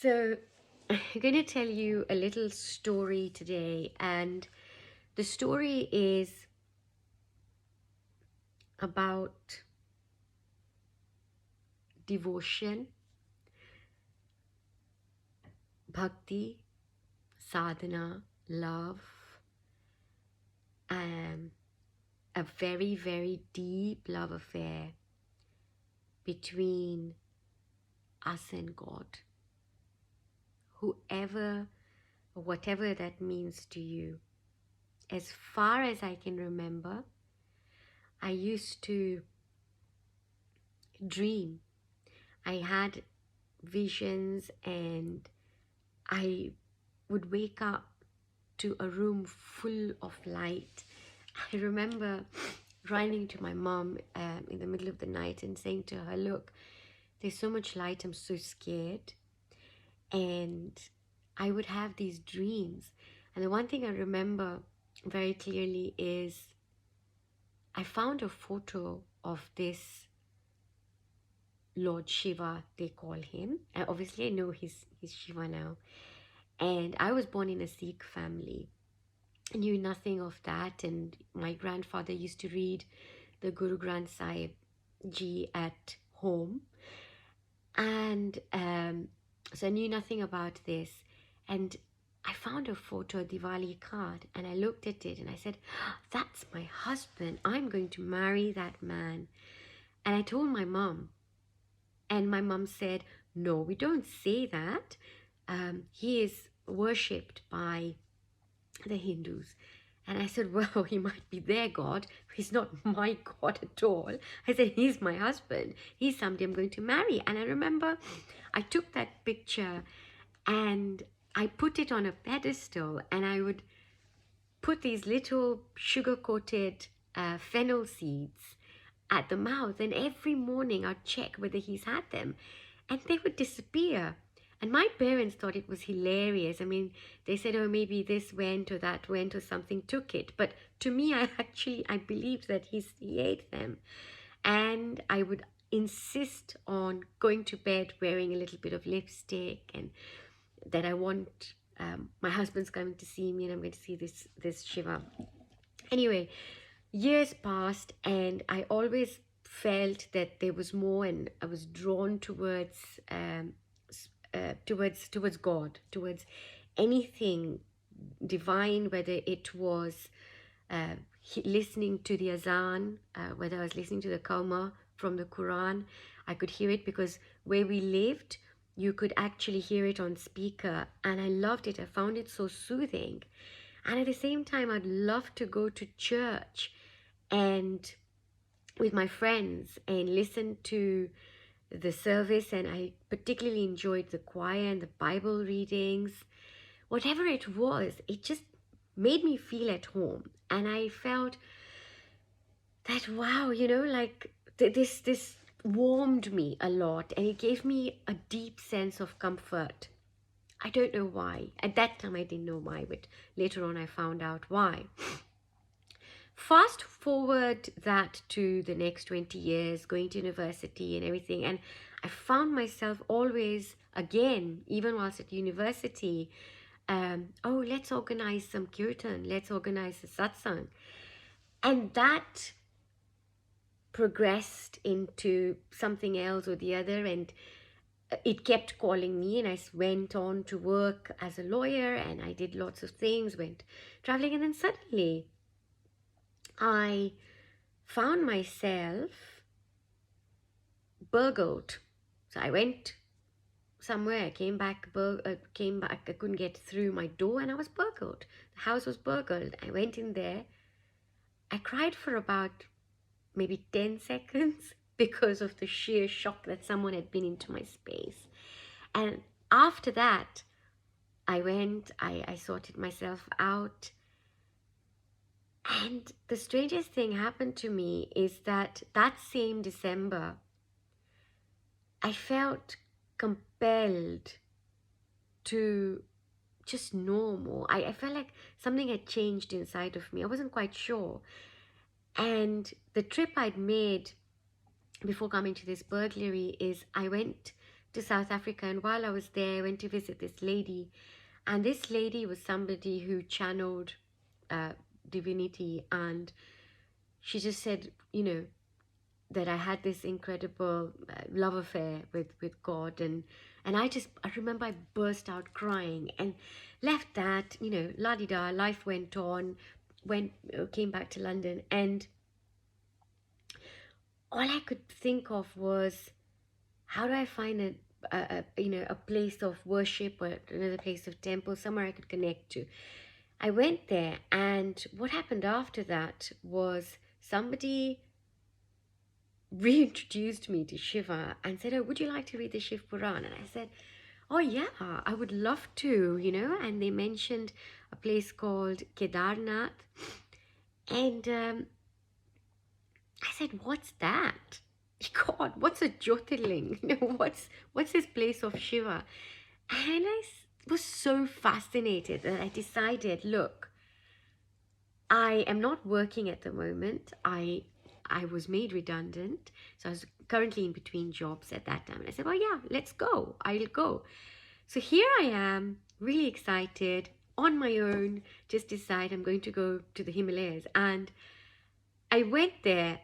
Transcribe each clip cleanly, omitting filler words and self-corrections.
So, I'm going to tell you a little story today, and the story is about devotion, bhakti, sadhana, love, and a very, very deep love affair between us and God. Whoever or whatever that means to you. As far as I can remember, I used to dream. I had visions and I would wake up to a room full of light. I remember running to my mom in the middle of the night and saying to her, "Look, there's so much light, I'm so scared." And I would have these dreams. And the one thing I remember very clearly is I found a photo of this Lord Shiva, they call him. Obviously, I know he's Shiva now. And I was born in a Sikh family. I knew nothing of that. And my grandfather used to read the Guru Granth Sahib Ji at home. And so I knew nothing about this. And I found a photo, a Diwali card, and I looked at it and I said, "That's my husband. I'm going to marry that man." And I told my mom. And my mom said, "No, we don't say that. He is worshipped by the Hindus." And I said, "Well, he might be their God. He's not my God at all." I said, "He's my husband. He's somebody I'm going to marry." And I remember I took that picture and I put it on a pedestal, and I would put these little sugar-coated fennel seeds at the mouth, and every morning I'd check whether he's had them, and they would disappear. And my parents thought it was hilarious. I mean, they said, "Oh, maybe this went or that went or something took it." But to me, I believed that he ate them. And I would insist on going to bed wearing a little bit of lipstick, and that I want my husband's coming to see me and I'm going to see this Shiva. Anyway, years passed and I always felt that there was more, and I was drawn towards towards God, towards anything divine, whether it was listening to the azan, whether I was listening to the kalma from the Quran. I could hear it because where we lived, you could actually hear it on speaker, and I loved it. I found it so soothing. And at the same time, I'd love to go to church and with my friends and listen to the service, and I particularly enjoyed the choir and the Bible readings. Whatever it was, it just made me feel at home. And I felt that, wow, like this warmed me a lot, and it gave me a deep sense of comfort. I don't know why. At that time, I didn't know why, but later on, I found out why. Fast forward that to the next 20 years, going to university and everything, and I found myself always, again, even whilst at university, oh, let's organize some kirtan, let's organize a satsang. And that progressed into something else or the other, and it kept calling me, and I went on to work as a lawyer, and I did lots of things, went traveling, and then suddenly I found myself burgled. So I went somewhere, I came back, I couldn't get through my door, and I was burgled. The house was burgled. I went in there. I cried for about maybe 10 seconds because of the sheer shock that someone had been into my space. And after that, I went, I sorted myself out. And the strangest thing happened to me is that same December, I felt compelled to just know more. I felt like something had changed inside of me. I wasn't quite sure. And the trip I'd made before coming to this burglary is I went to South Africa, and while I was there, I went to visit this lady, and this lady was somebody who channeled uh, divinity, and she just said, that I had this incredible love affair with God, and I remember I burst out crying and left that, la di da. Life went on, came back to London, and all I could think of was, how do I find a place of worship, or another place of temple, somewhere I could connect to. I went there, and what happened after that was somebody reintroduced me to Shiva and said, "Oh, would you like to read the Shiv Puran?" And I said, "Oh, yeah, I would love to, And they mentioned a place called Kedarnath. And I said, "What's that? God, what's a Jyotirling? What's this place of Shiva?" And was so fascinated that I decided, look, I am not working at the moment. I was made redundant, so I was currently in between jobs at that time. And I said, "Oh yeah, let's go. I'll go." So here I am, really excited, on my own, just decide I'm going to go to the Himalayas. And I went there,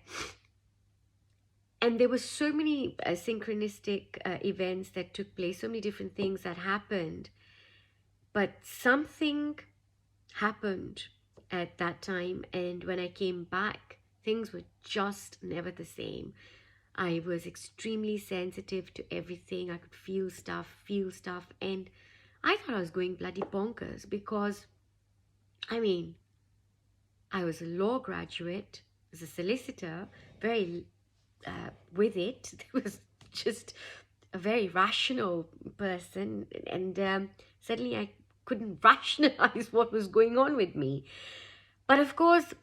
and there were so many synchronistic events that took place, so many different things that happened. But something happened at that time, and when I came back, things were just never the same. I was extremely sensitive to everything. I could feel stuff, and I thought I was going bloody bonkers because, I was a law graduate, as a solicitor, very with it. There was just a very rational person, and suddenly I couldn't rationalize what was going on with me. But of course,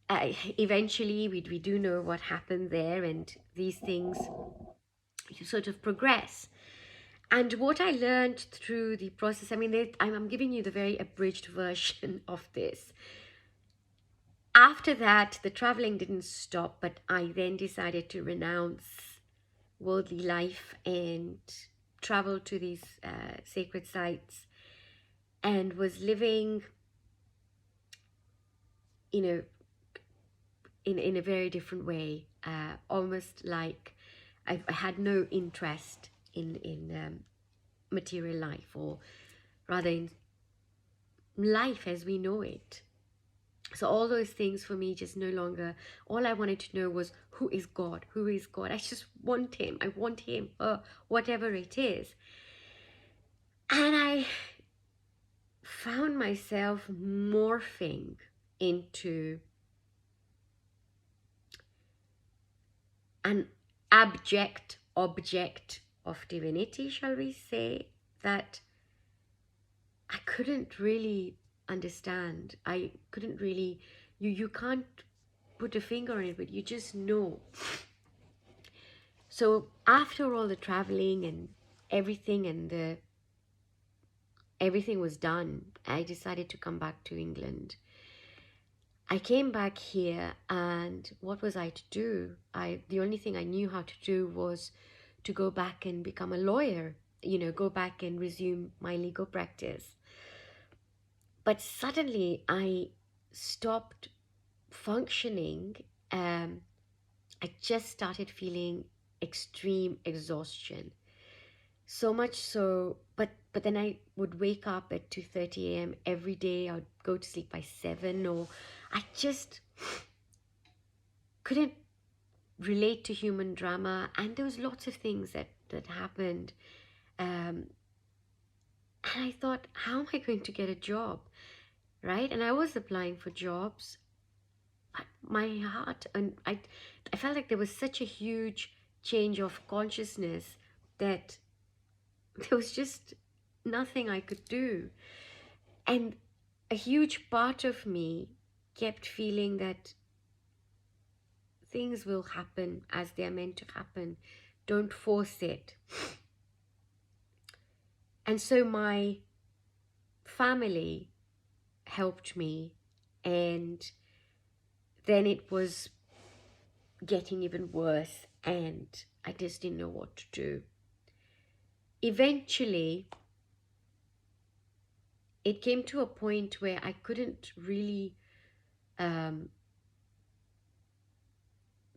eventually we do know what happened there, and these things sort of progress. And what I learned through the process, I'm giving you the very abridged version of this. After that, the traveling didn't stop, but I then decided to renounce worldly life and travel to these sacred sites, and was living, in a very different way, almost like I had no interest in material life, or rather in life as we know it. So all those things for me just no longer, all I wanted to know was, who is God? Who is God? I just want him. I want him, whatever it is. And I found myself morphing into an abject object of divinity, shall we say, that I couldn't really understand. I couldn't really, you can't put a finger on it, but you just know. So after all the traveling and everything, and everything was done, I decided to come back to England. I came back here, and what was I to do? The only thing I knew how to do was to go back and become a lawyer, go back and resume my legal practice. But suddenly I stopped functioning. I just started feeling extreme exhaustion. So much so, but then I would wake up at 2:30 a.m. every day. I would go to sleep by 7, or I just couldn't relate to human drama. And there was lots of things that happened. And I thought, how am I going to get a job? Right? And I was applying for jobs. But my heart, and I felt like there was such a huge change of consciousness that there was just nothing I could do. And a huge part of me kept feeling that things will happen as they're meant to happen. Don't force it. And so my family helped me, and then it was getting even worse, and I just didn't know what to do. eventually it came to a point where I couldn't really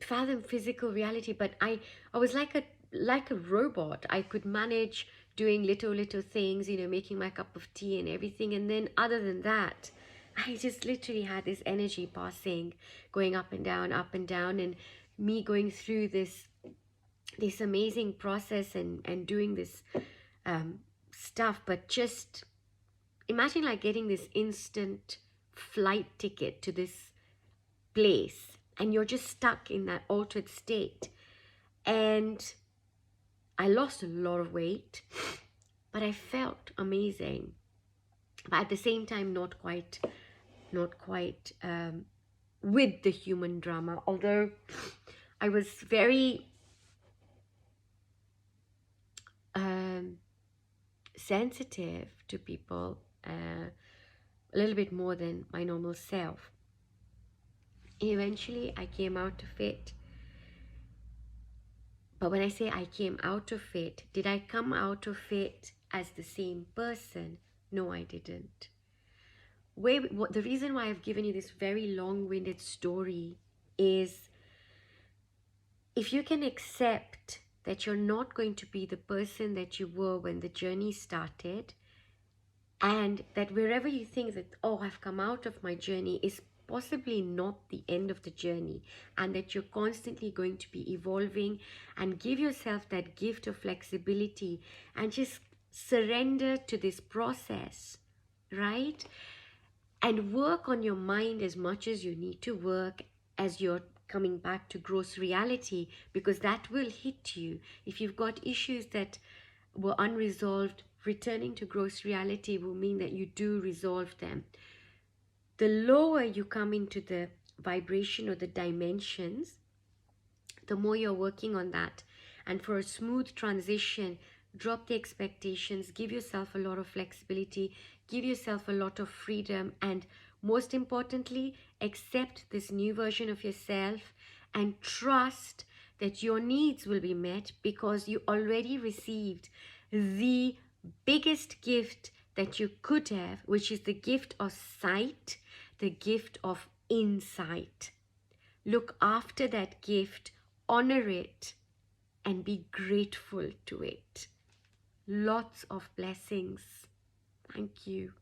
fathom physical reality, but I was like a robot. I could manage doing little things, making my cup of tea and everything, and then other than that, I just literally had this energy passing, going up and down, and me going through this amazing process and doing this stuff. But just imagine like getting this instant flight ticket to this place, and you're just stuck in that altered state. And I lost a lot of weight, but I felt amazing. But at the same time, not quite with the human drama. Although I was very sensitive to people, a little bit more than my normal self. Eventually, I came out of it. But when I say I came out of it, did I come out of it as the same person? No, I didn't. The reason why I've given you this very long-winded story is, if you can accept that you're not going to be the person that you were when the journey started, and that wherever you think that, oh, I've come out of my journey, is possibly not the end of the journey, and that you're constantly going to be evolving, and give yourself that gift of flexibility and just surrender to this process, right? And work on your mind as much as you need to work as you're coming back to gross reality, because that will hit you. If you've got issues that were unresolved, returning to gross reality will mean that you do resolve them. The lower you come into the vibration or the dimensions, the more you're working on that. And for a smooth transition, drop the expectations, give yourself a lot of flexibility, give yourself a lot of freedom, and most importantly, accept this new version of yourself and trust that your needs will be met, because you already received the biggest gift that you could have, which is the gift of sight, the gift of insight. Look after that gift, honor it, and be grateful to it. Lots of blessings. Thank you.